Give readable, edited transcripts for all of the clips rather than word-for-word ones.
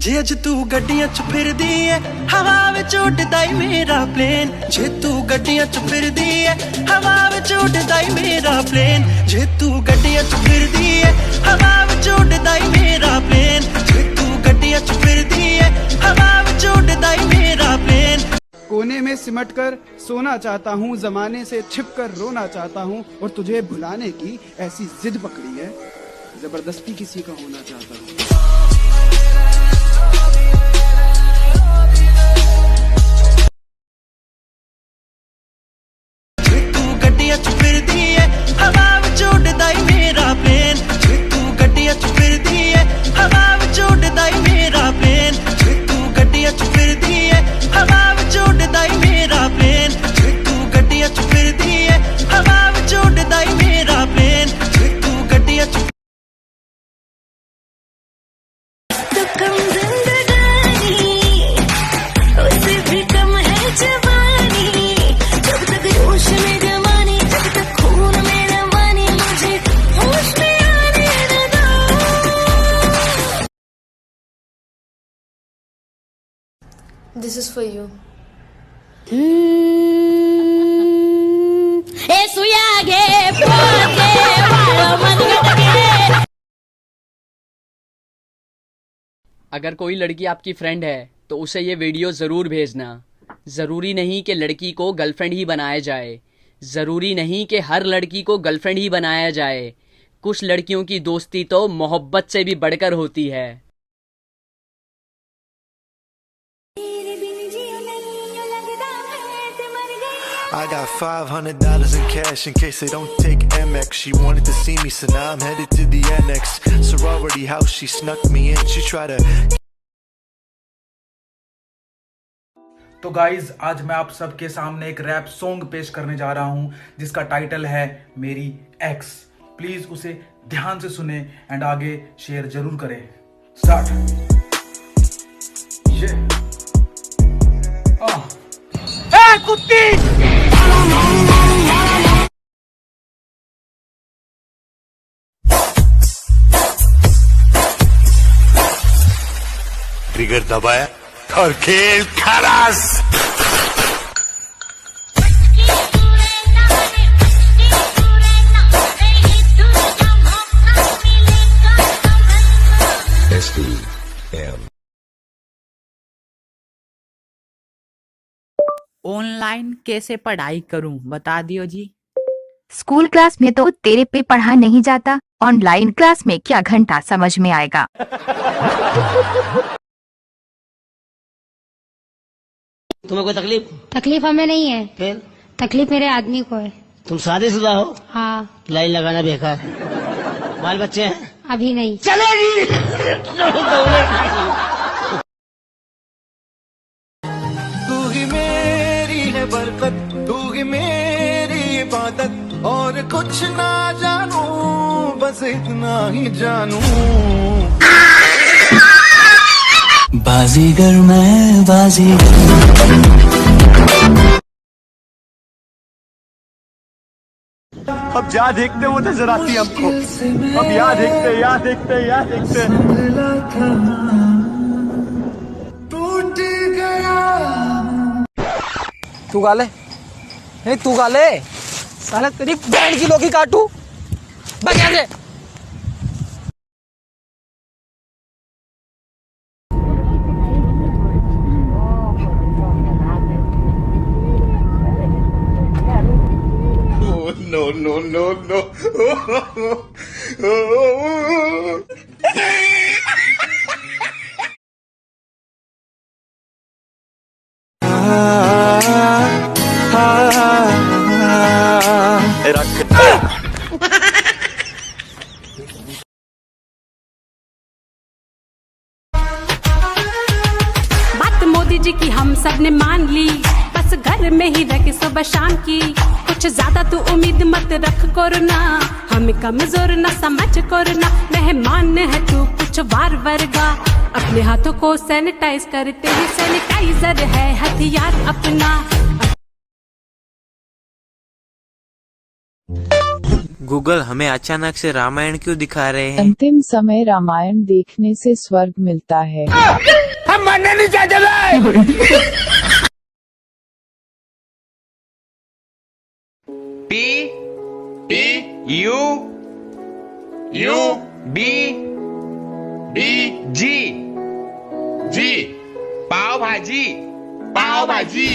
ਜੇ ਅੱਜ ਤੂੰ ਗੱਡੀਆਂ 'ਚ ਫਿਰਦੀ ਐ ਹਵਾ ਵਿੱਚ ਉੱਡਦਾ ਈ ਮੇਰਾ ਪਲੇਨ ਜੇ ਤੂੰ ਗੱਡੀਆਂ 'ਚ ਫਿਰਦੀ ਐ ਹਵਾ ਵਿੱਚ ਉੱਡਦਾ ਈ ਮੇਰਾ ਪਲੇਨ ਜੇ ਤੂੰ ਗੱਡੀਆਂ 'ਚ ਫਿਰਦੀ ਐ ਹਵਾ ਵਿੱਚ ਉੱਡਦਾ ਈ ਮੇਰਾ ਪਲੇਨ ਜੇ ਤੂੰ ਗੱਡੀਆਂ 'ਚ ਫਿਰਦੀ ਐ हवा में उड़दा ही मेरा प्लेन कोने में सिमट कर सोना चाहता हूँ जमाने से छिप कर रोना चाहता हूँ और तुझे भुलाने की ऐसी जिद पकड़ी है जबरदस्ती किसी का होना चाहता हूँ तू गड्डियां च फिरदी है हवा में उड़दा ही मेरा प्लेन तू गड्डियां च फिरदी है हवा में उड़दा ही मेरा प्लेन गड्डियां च फिरदी है हवा विच उड़दा ही मेरा प्लेन तू गड्डियां च फिरदी है हवा विच उड़दा ही मेरा प्लेन तू गड्डियां च तो कम जिंदगानी उससे भी कम है जवानी जब तक होश में जवानी जब तक खून में रवानी मुझे होश में आने न दो This is for you. अगर कोई लड़की आपकी फ्रेंड है तो उसे ये वीडियो ज़रूर भेजना। ज़रूरी नहीं कि लड़की को गर्लफ्रेंड ही बनाया जाए, ज़रूरी नहीं कि हर लड़की को गर्लफ्रेंड ही बनाया जाए। कुछ लड़कियों की दोस्ती तो मोहब्बत से भी बढ़कर होती है। I got $500 in cash in case they don't take Amex. She wanted to see me, so now I'm headed to the annex. Sorority house, she snuck me in. She tried to. तो guys आज मैं आप सबके सामने एक rap song पेश करने जा रहा हूं जिसका टाइटल है मेरी एक्स। प्लीज उसे ध्यान से सुने एंड आगे शेयर जरूर करें। स्टार्ट। ये कुत्ती ट्रिगर दबाया और खेल खलास। ऑनलाइन कैसे पढ़ाई करूं बता दियो जी। स्कूल क्लास में तो तेरे पे पढ़ा नहीं जाता, ऑनलाइन क्लास में क्या घंटा समझ में आएगा। तुम्हें कोई तकलीफ? तकलीफ हमें नहीं है। फिर? तकलीफ मेरे आदमी को है। तुम शादीशुदा हो? हाँ। लाइन लगाना बेकार। बाल बच्चे हैं? अभी नहीं। चलेगी। तू ही मेरी है बरकत, तू ही मेरी इबादत और कुछ ना जानू बस इतना ही जानू। बाजीगर मैं बाजीगर। अब या देखते वो नजर आती हमको, अब या देखते या देखते या देखते। टूट गया। तू गा ले, नहीं तू गा ले, साला तेरी बैंड की लोगी काटू। भाग यहाँ से। No, no, no, no. बात मोदी जी की हम सब ने मान ली, बस घर में ही रह के सुबह शाम की। कुछ ज्यादा तू उम्मीद मत रख कोरोना, हम कमजोर न समझ कोरोना। मेहमान है तू कुछ वार वर्गा, अपने हाथों को सैनिटाइज करते हैं, सैनिटाइजर है हथियार अपना। गूगल हमें अचानक से रामायण क्यों दिखा रहे हैं? अंतिम समय रामायण देखने से स्वर्ग मिलता है। हम मरने नहीं चाहते भाई। जी पाव भाजी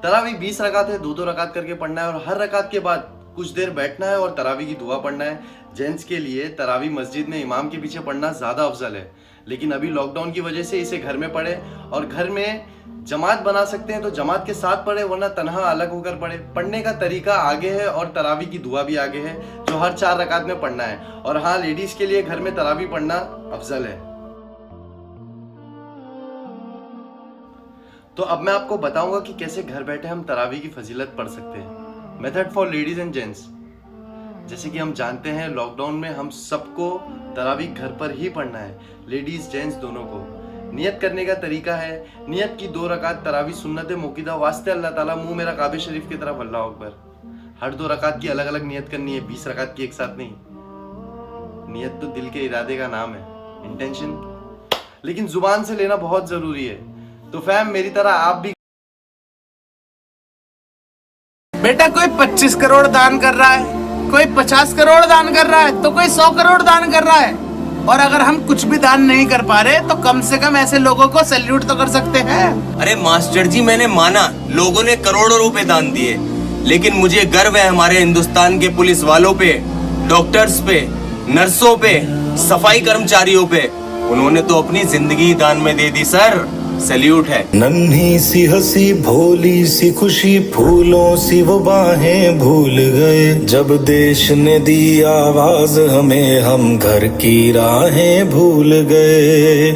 तरावी 20 रकात है, 2-2 रकात करके पढ़ना है और हर रकात के बाद कुछ देर बैठना है और तरावी की दुआ पढ़ना है। जेंट्स के लिए तरावी मस्जिद में इमाम के पीछे पढ़ना ज़्यादा अफजल है, लेकिन अभी लॉकडाउन की वजह से इसे घर में पढ़े और घर में जमात बना सकते हैं तो जमात के साथ पढ़े, वरना तनहा अलग होकर पढ़े। पढ़ने का तरीका आगे है और तरावी की दुआ भी आगे है जो हर 4 रकात में पढ़ना है। और हाँ, लेडीज के लिए घर में तरावी पढ़ना अफजल है। तो अब मैं आपको बताऊंगा कि कैसे घर बैठे हम तरावी की फजीलत पढ़ सकते हैं। Method for ladies and gents. जैसे कि हम जानते हैं लॉकडाउन में हम सबको तरावी घर पर ही पढ़ना है, लेडीज जेंट्स दोनों को। नियत करने का तरीका है, नियत की 2 रकात तरावी सुन्नत मुकीदा वास्ते अल्लाह ताला, मुंह मेरा काबे शरीफ की तरफ, अल्लाह अकबर। हर 2 रकात की अलग अलग नियत करनी है, 20 रकात की एक साथ नहीं। नियत तो दिल के इरादे का नाम है, इंटेंशन, लेकिन जुबान से लेना बहुत जरूरी है। तो फैम, मेरी तरह आप भी। बेटा कोई 25 करोड़ दान कर रहा है, कोई 50 करोड़ दान कर रहा है, तो कोई 100 करोड़ दान कर रहा है। और अगर हम कुछ भी दान नहीं कर पा रहे तो कम से कम ऐसे लोगों को सैल्यूट तो कर सकते हैं। अरे मास्टर जी, मैंने माना लोगों ने करोड़ों रुपए दान दिए, लेकिन मुझे गर्व है हमारे हिंदुस्तान के पुलिस वालों पे, डॉक्टर्स पे, नर्सों पे, सफाई कर्मचारियों पे। उन्होंने तो अपनी जिंदगी दान में दे दी सर, सैल्यूट है। नन्ही सी हंसी, भोली सी खुशी, फूलों सी वो बाहें भूल गए। जब देश ने दी आवाज हमें, हम घर की राहें भूल गए।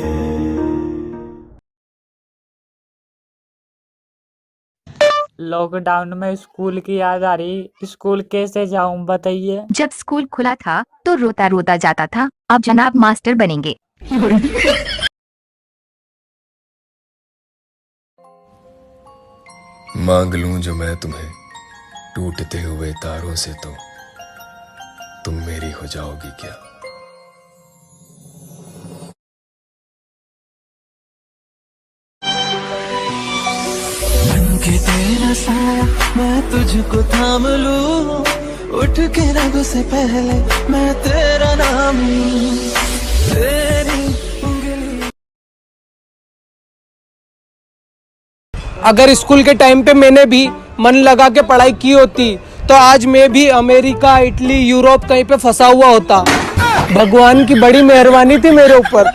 लॉकडाउन में स्कूल की याद आ रही। स्कूल कैसे जाऊं बताइए? जब स्कूल खुला था तो रोता रोता जाता था, अब जनाब मास्टर बनेंगे। मांग लूं जो मैं तुम्हें टूटते हुए तारों से, तो तुम मेरी हो जाओगी क्या? बनके तेरा साया मैं तुझको थाम लूं, उठ के रब से पहले मैं तेरा नाम लूं, तेरी उंगली। अगर स्कूल के टाइम पे मैंने भी मन लगा के पढ़ाई की होती तो आज मैं भी अमेरिका, इटली, यूरोप कहीं पे फंसा हुआ होता। भगवान की बड़ी मेहरबानी थी मेरे ऊपर।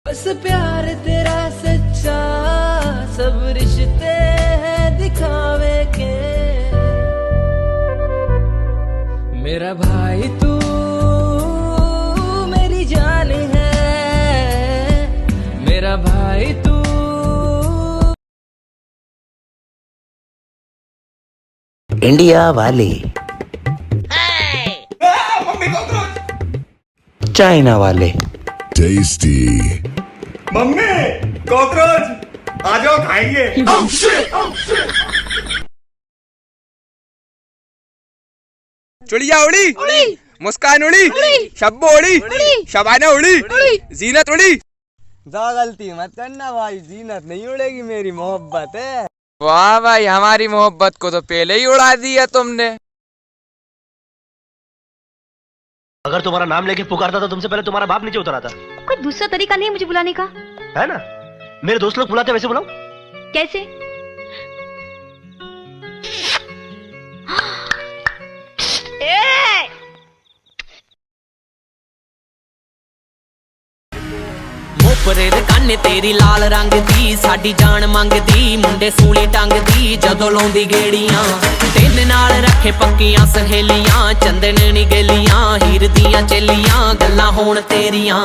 बस प्यार तेरा सच्चा, सब रिश्ते हैं दिखावे के। मेरा भाई तू मेरी जान है, मेरा भाई तू। इंडिया वाले, चाइना वाले, टेस्टी। मम्मी कॉकरोच, आ जाओ खाएंगे। चुड़िया उड़ी, मुस्कान उड़ी, शब्बो उड़ी, शबाना उड़ी, जीनत उड़ी। जा गलती मत करना भाई, जीनत नहीं उड़ेगी, मेरी मोहब्बत है। वाह भाई, हमारी मोहब्बत को तो पहले ही उड़ा दिया तुमने। अगर तुम्हारा नाम लेके पुकारता तो तुमसे पहले तुम्हारा बाप नीचे उतर आता। कोई दूसरा तरीका नहीं है मुझे बुलाने का? है ना, मेरे दोस्त लोग बुलाते वैसे बुलाओ। कैसे? मोपरे दे काने तेरी लाल रंग दी, साडी जान मंगदी, मुंडे सूली टंग दी, जदों लाउंदी गेड़ियां। तेन नाल रखे पक्कियां सहेलियां, चंदन नी गेलियां, हीर दियां चेलियां, गल्लां होण तेरियां।